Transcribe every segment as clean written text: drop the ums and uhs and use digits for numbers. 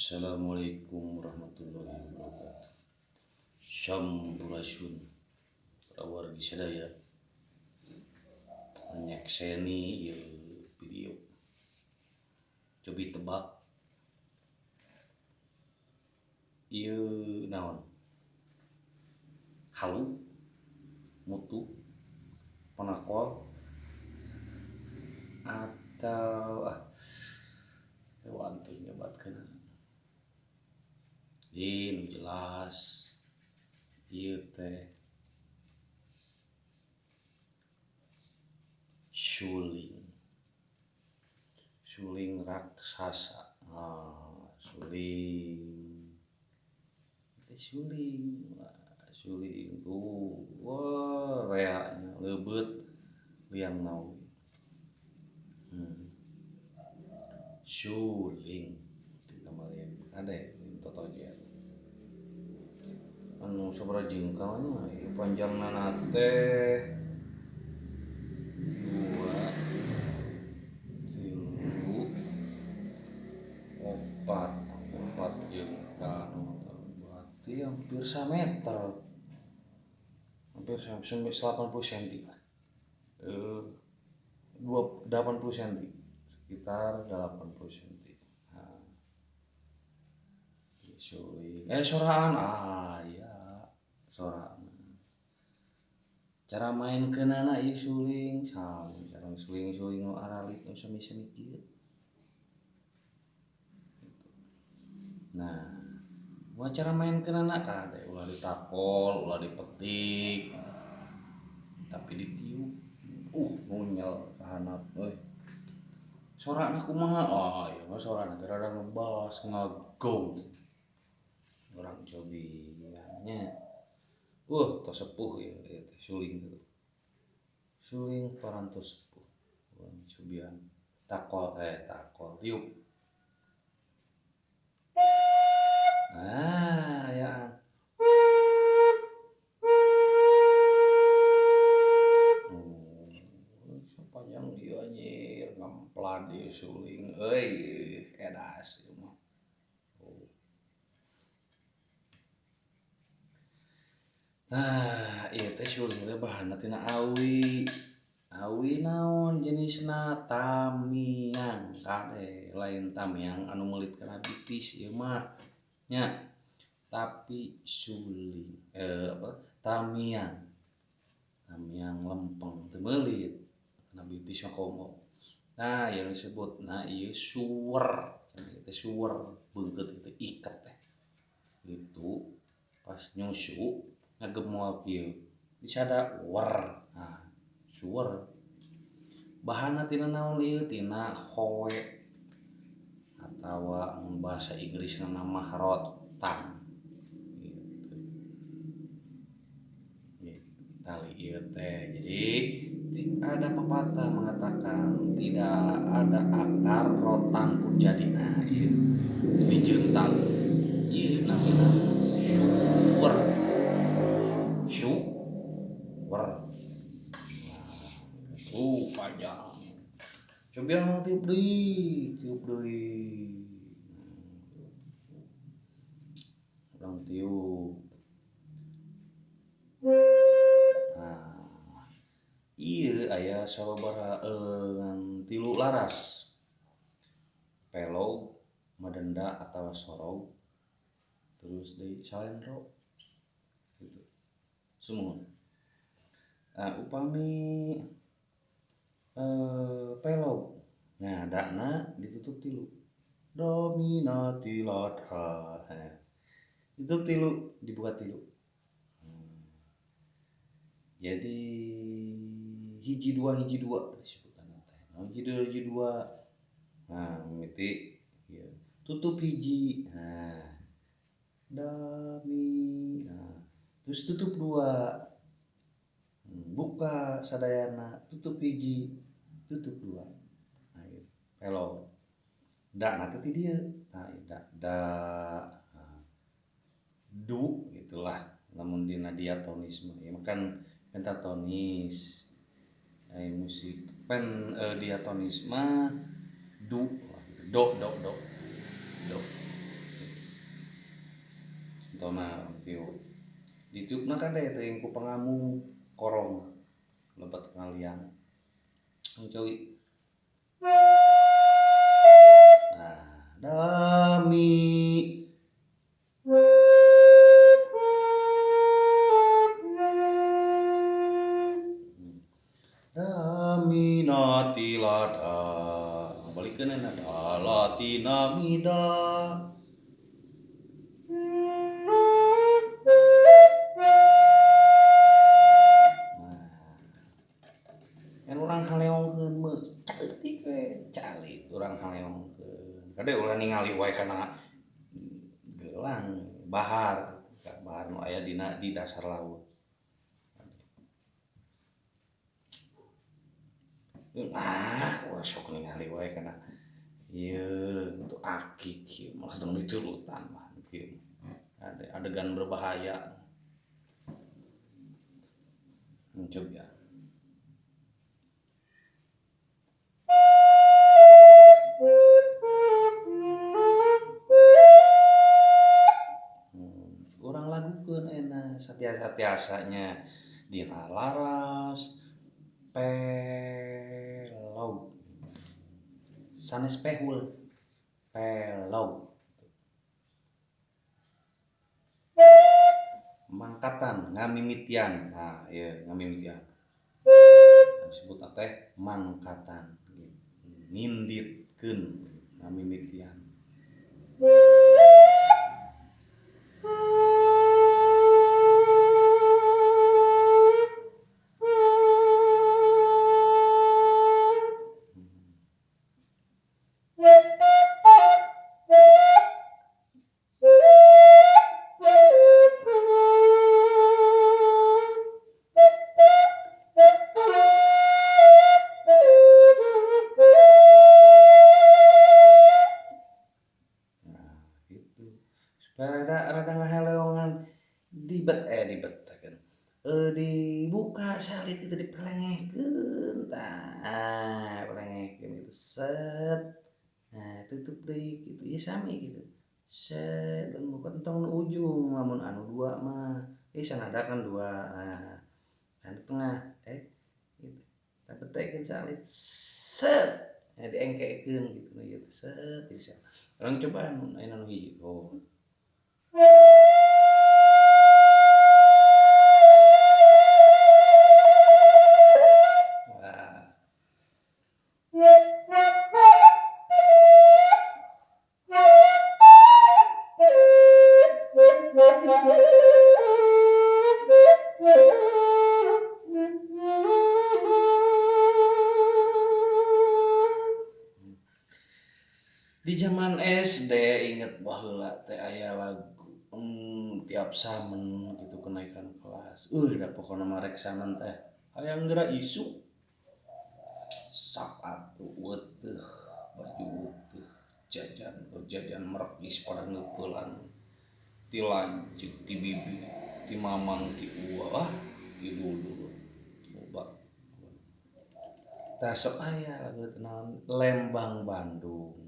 Assalamualaikum warahmatullahi wabarakatuh. Sampurasun para wargi sadaya nyakseni ieu video. Cobi tebak ieu naon? Halu, mutu, panakol, atau wantun nyebatkeun. Nu jelas ieu teh suling raksasa. Suling wah reanya leubeut liang naon. Suling kemarin ada totonya anu sabaraha jengkalnya panjangna teh 2, 3, 4 jengkal berarti hampir 1 meter, hampir 80 cm lah, 80 cm, sekitar 80 cm. Suling soraan ya soraan. Cara main keunana ieu suling sami sareng suling nu aralit nu sami-sami kieu. Nah, mau cara main keunana kade ulah ditakol, ulah dipetik, tapi ditiup. Ngunyel kahanap euy. Sorana kumaha? Ya mah sorana teh rada ngebas, ngagong. Orang cobi nya. Tos sepuh ya teh suling tuh. Suling parantos sepuh. Urang cobian takol tiup. Ya. Sapanjang ieu anjir ngamplan ieu suling euy edas ieu mah. Nah, ieu teh suling teh bahanna tina awi. Awi naon jenisna tamiang kade, lain tamiang anu meulit kana bitis ieu mah nya. Tapi suling tamiang lempeng teu meulit kana bitis mah komo. Nah, ieu disebutna ieu suwer. Ieu teh suwer beungeut teh iket teh. Itu pas nyusu ngagemual ieu disada wer. Nah, suwer. Bahanna tina naon ieu? Tina hoe atawa mun bahasa Inggrisna mah rotan. Tali ieu teh. Jadi ada pepatah mengatakan tidak ada akar rotan pun jadi. Nah, ieu dijeuntal. Ieu namina suwer. Suwer. Panjang. Cobian tiup deui. Urang tiup. Nah, ieu aya sababaraha 3 laras. Pelog, madenda atawa sorog. Terus deui salendro. Gitu. Sumuhun. Nah, upami pelog. Nah, dana ditutup tilu. Dominati ladha. Ditutup tilu, dibuka tilu. Jadi hiji dua disebutan teh. Hiji dua. Nah, mimiti ieu. Tutup hiji. Nah. Dami. Nah, terus tutup 2. Buka sadayana, tutup hiji, tutup 2. Nah, ieu pelog. Da na teh ti dieu. Nah, da du gitulah lamun dina diatonisme. Ya kan pentatonis. Musik diatonis mah do. tona view di YouTube kan ada yang ku pengamu korong lebat ngalian cuy. Nah, dami natilada balikan ada latinamida. Yang orang haleongkeun meuh caeutik we calik urang haleongkeun kade ulah ningali wae kana gelang bahar nu aya di dasar laut. Urang sok ningali wae kana ieu untuk akik ieu malah tong ditulutan mah kieu adegan berbahaya. Coba orang lagukeun enak satiasa-tiasanya dina laras pelog sanes pehul pelog mangkatan ngamimitian. Nah ieu ngamimitian disebut teh mangkatan nginditkeun ngamimitian. Rada ngaheleongan dibuka salit itu dipelengehkeun tah pelengehkeun itu set nah tutup deui gitu ya sami gitu set dan bukan tong ujung lamun anu dua mah sanadakan dua nah anu tengah gitu tapetekeun salit set diengkekeun gitu ieu set bisa orang cobaan anu hiji di zaman SD inget baheula teh aya lagu tiap samen gitu kenaikan kelas da pokona mah rek samen teh hayang geura isu sapatu weuteuh baju weuteuh jajan merkis pada ngeupelan ti lanceuk ti bibi ti mamang ti uwah ti dulu loba tah sok aya lagu teh naon Lembang Bandung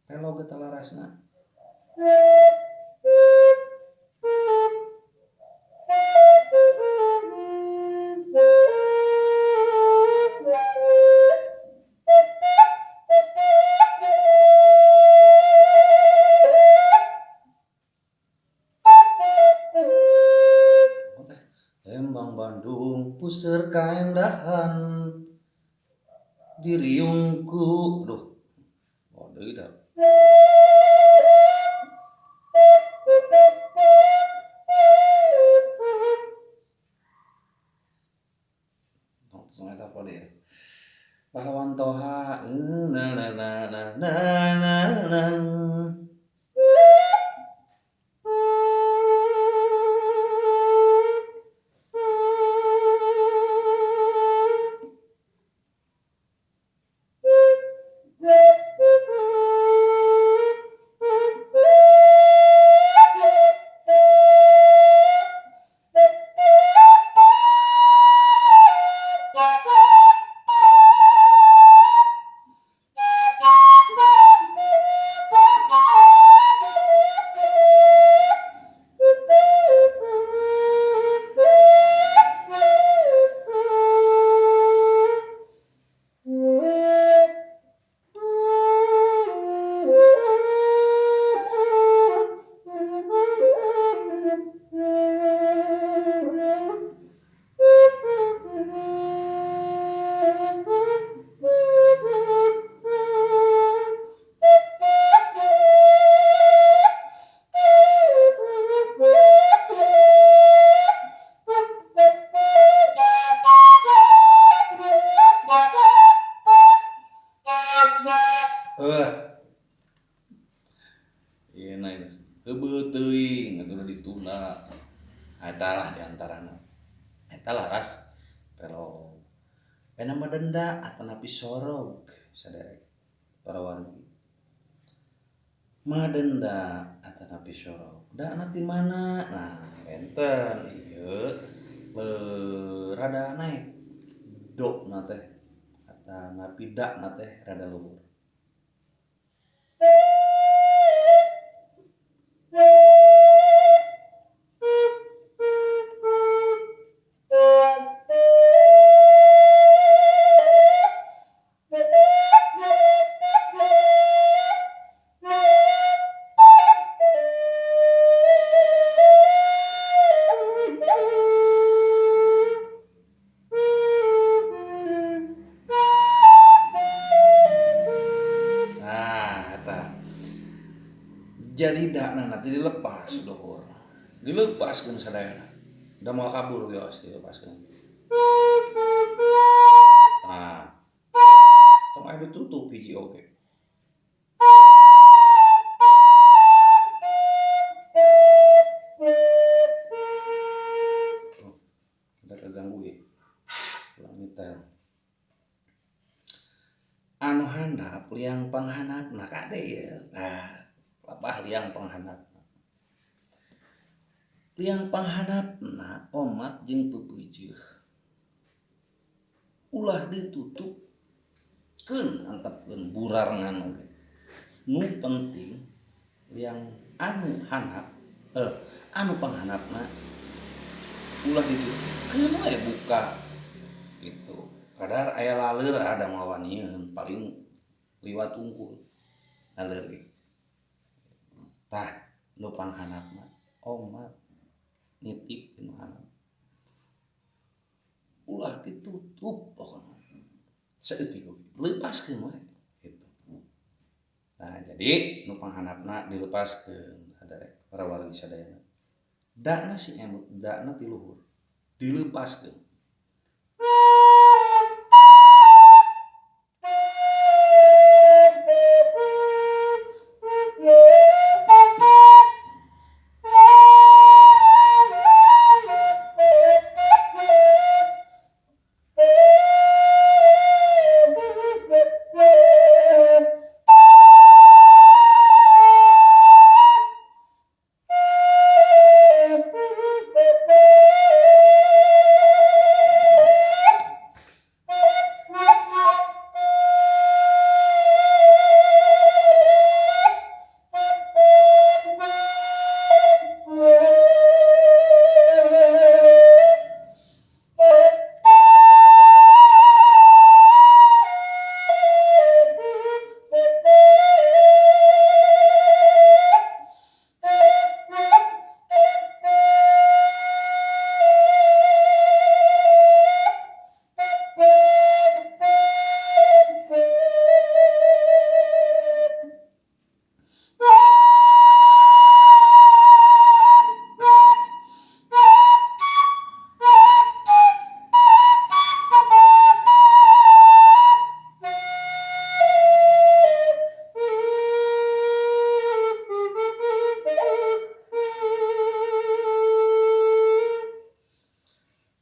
pelog eta larasna Lembang Bandung puseur kaendahan diriungku duh deui da eta apa deh pahlawan toha na na na na na na na Ieu na heubeut teuing atuh ditunda. Eta lah diantarana. Eta laras pelog. Pena madenda atanapi sorog saderek para wargi. Madenda atanapi sorog. Da nanti mana? Nah, enten ieu rada naik do na teh atanapi da na teh rada luhur. Nah, eta. Jadi dakna nanti dilepas luhur. Dilepaskeun sadayana. Da moal kabur geus dilepaskeun. Nah, tong aya ditutup hiji oge. Oh, ada kaganggu ya. Ulang nyetel. Anu handap liang panghanapna kade ya. Nah, labah liang panghanapna. Liang panghanapna omat jeung peupeujeuh. Ulah ditutupkeun antepkeun burarengan oge. Nu penting liang anu handap anu panghanapna ulah ditutupkeun we buka gitu. Kadar aya laleur ada mawanieun paling liwat unggul laleur ge. Tah nu panghanapna omat nitip nu handap. Ulah ditutup pokona. Saeutik oge lepaskeun we gitu. Nah, jadi nu panghanapna dilepaskeun saderek para wargi sadayana. Dana si emut, dana ti luhur. Dilepaskeun.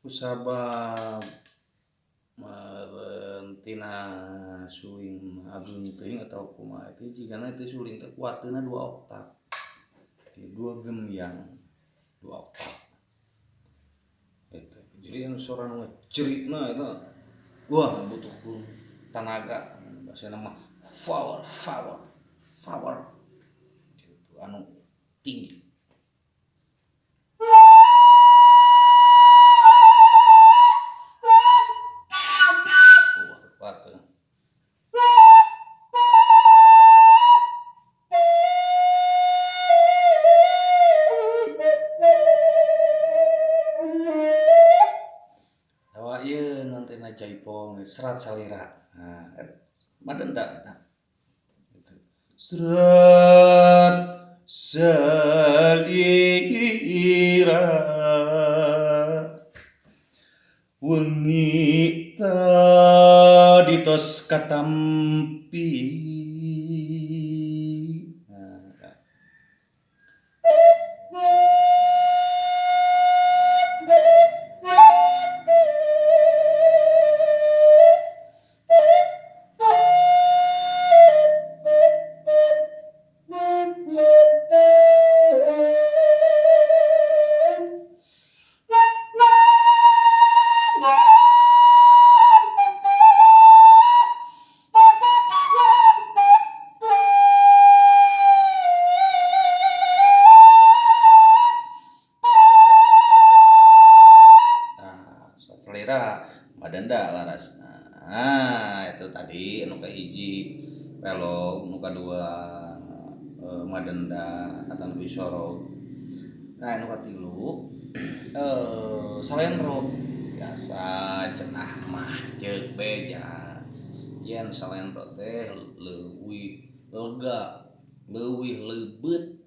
Kusabab merentina suling agung teuing atau kumaha teh jigana teh suling teh kuateuna 2 oktav. 2 gemyang 2 oktav. Eta. Jadi anu soranna ceritna eta wah butuh tanaga bahasa nama power gitu anu tinggi. Jaipong serat salira. Nah, madenda eta. Gitu. Serat salira wengi tadi tos katampi madenda larasna. Nah, itu tadi anu kahiji pelog, nu kadua madenda atau lebih sorot. Nah, anu katilu salendro biasa cenah mah ceuk beja. Yen salendro teh leuwih lega, leuwih leubeut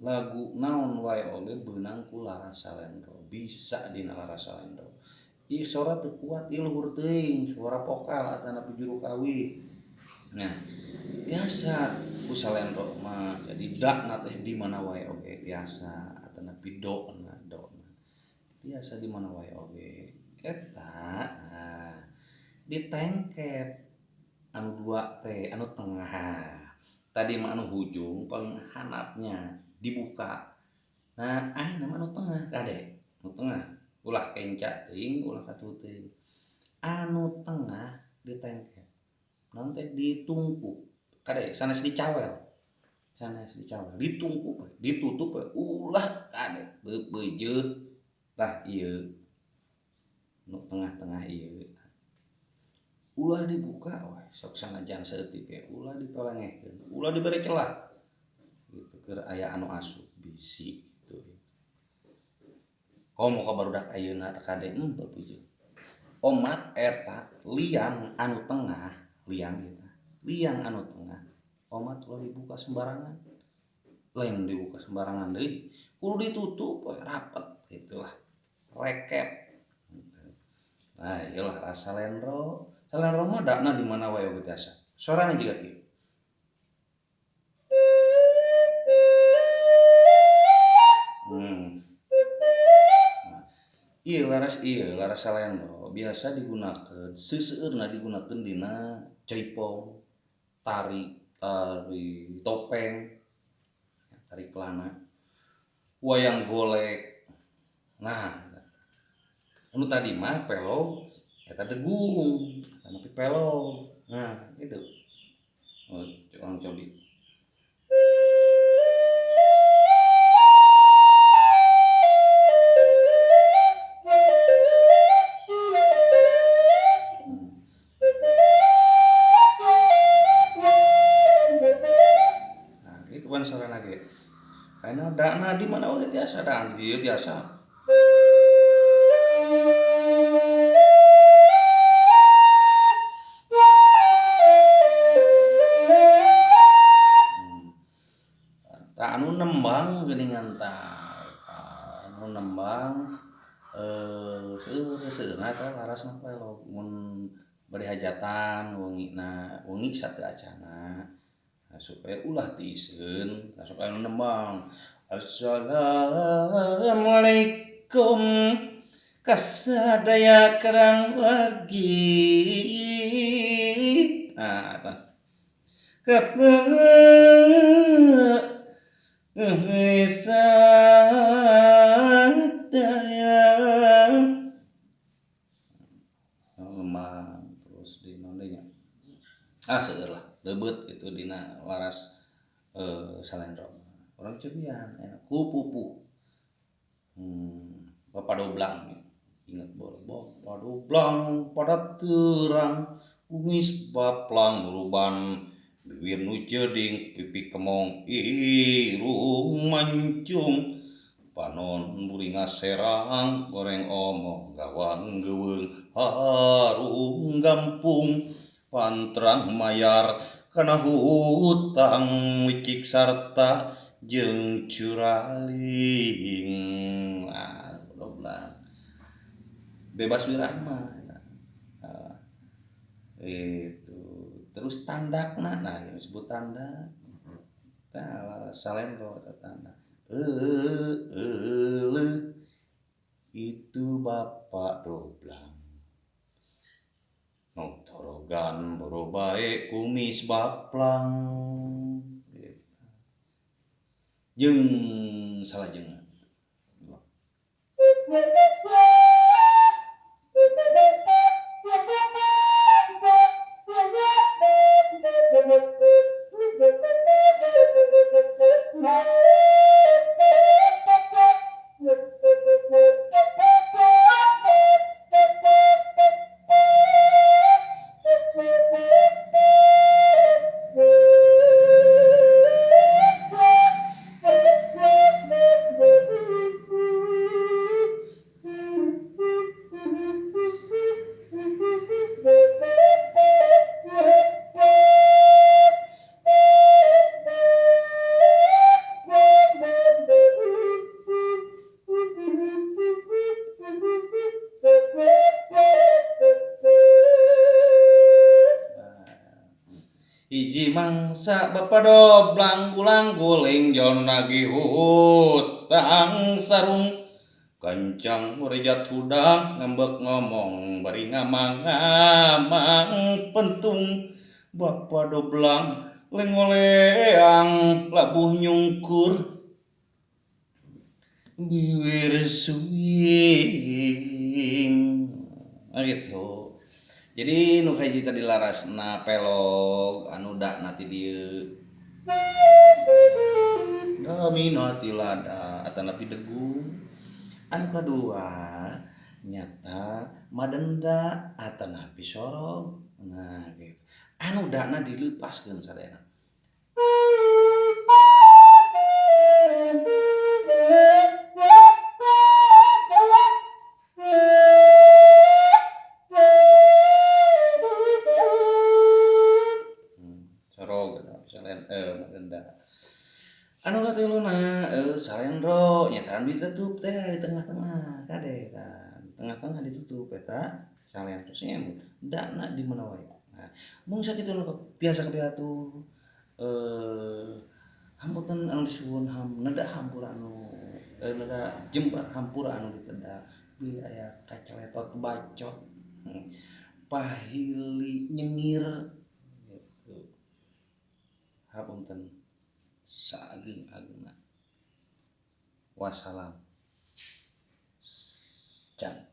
lagu naon wae oge beunang ku laras salendro. Bisa dina laras salendro. Ieu sora teu kuat ieu luhur teuing, suara vokal atau nepi juru kawi. Nah, biasa ku salendro mah jadi dakna teh di mana wae oge biasa atau nepi do-na. Biasa di mana wae oge. Eta nah, ditengkep anu dua teh anu tengah. Tadi mah anu hujung paling handapnya dibuka. Nah, nama anu tengah kade. Anu tengah ulah kenca teuing, ulah katuh teuing. Anu tengah ditengkep. Naon teh ditungku. Kade sanes dicawel. Ditungku we, ditutup we, ulah kade beujeuh tah ieu nu tengah-tengah ieu. Ulah dibuka we, sok sanajan saeutik ge ulah dipelengehkeun, ulah dibere celah. Gitu keur aya anu asup bisi gitu. Komo ka barudak ayeuna teh kade beujeung. Omat eta liang anu tengah, liang anu tengah. Omat ulah dibuka sembarangan. Lain dibuka sembarangan deui, kudu ditutup we rapet gitulah. Rekep. Nah, iyalah rasa salendro. Salendro mah dakna di mana wae oge tiasa. Sorana jiga kieu. Laras salendro biasa digunakeun seuseurna digunakeun dina jaipong, tari topeng, tari kelana, wayang golek. Nah, anu tadi mah pelog eta degung, tapi pelog. Nah, itu. Oh, orang codi. Nah, itu kan sarana ge. Karena dana di mana oge tiasa dan ieu tiasa. Anu nembang geuningan tah anu nembang seueur-seueurna tah larasna pelog mun bade hajatan wengi sateu acana supaya ulah tiiseun supaya anu nembang assalamualaikum kasadaya kerang wargi. Nah eta sadaya lemah terus di nondenya seueur lah leubeut gitu dina laras salendro orang cobian enak kupupuh papadoblang inget papadoblang pada terang kumis baplang ruban bibir nu jeding pipi kemong irung mancung panon buringa serang goreng omong gawang geuweung harung gampung pantrang mayar kana hutang wicik sarta jeung curaling. Nah, doblang bebas wirahmah itu terus tandakna nah yang disebut tanda tah salendro tanda itu bapak doblang torogan boro bae kumis baplang jeung salajengan Sa bapa blang gulang guling jon nagi hutang sarung kencang murejat hudang ngambek ngomong bari ngamang pentung bapa doblang lengoleang labuh nyungkur bibir suing gitu. Jadi nu hiji tadi larasna pelog anu da nanti dieu domino tilada atanapi degung. Anu kadua nyata madenda atanapi sorong. Nah gitu. Anu dana dilepaskeun sadayana. Sorong salen madenda. Anu katiluna salendro nyataan ditutup teh di tengah-tengah kade kan. Tengah-tengah ditutup eta salendro nyemut dana di mana wae. Nah, mun sakitu tiasa kapiatu hamputan anu disuwun neda hampura anu neda jembar hampura anu diteda pilih aya kacaletot bacot pahili nyengir gitu. Hapunten saageng-agengna. Wassalam. Can.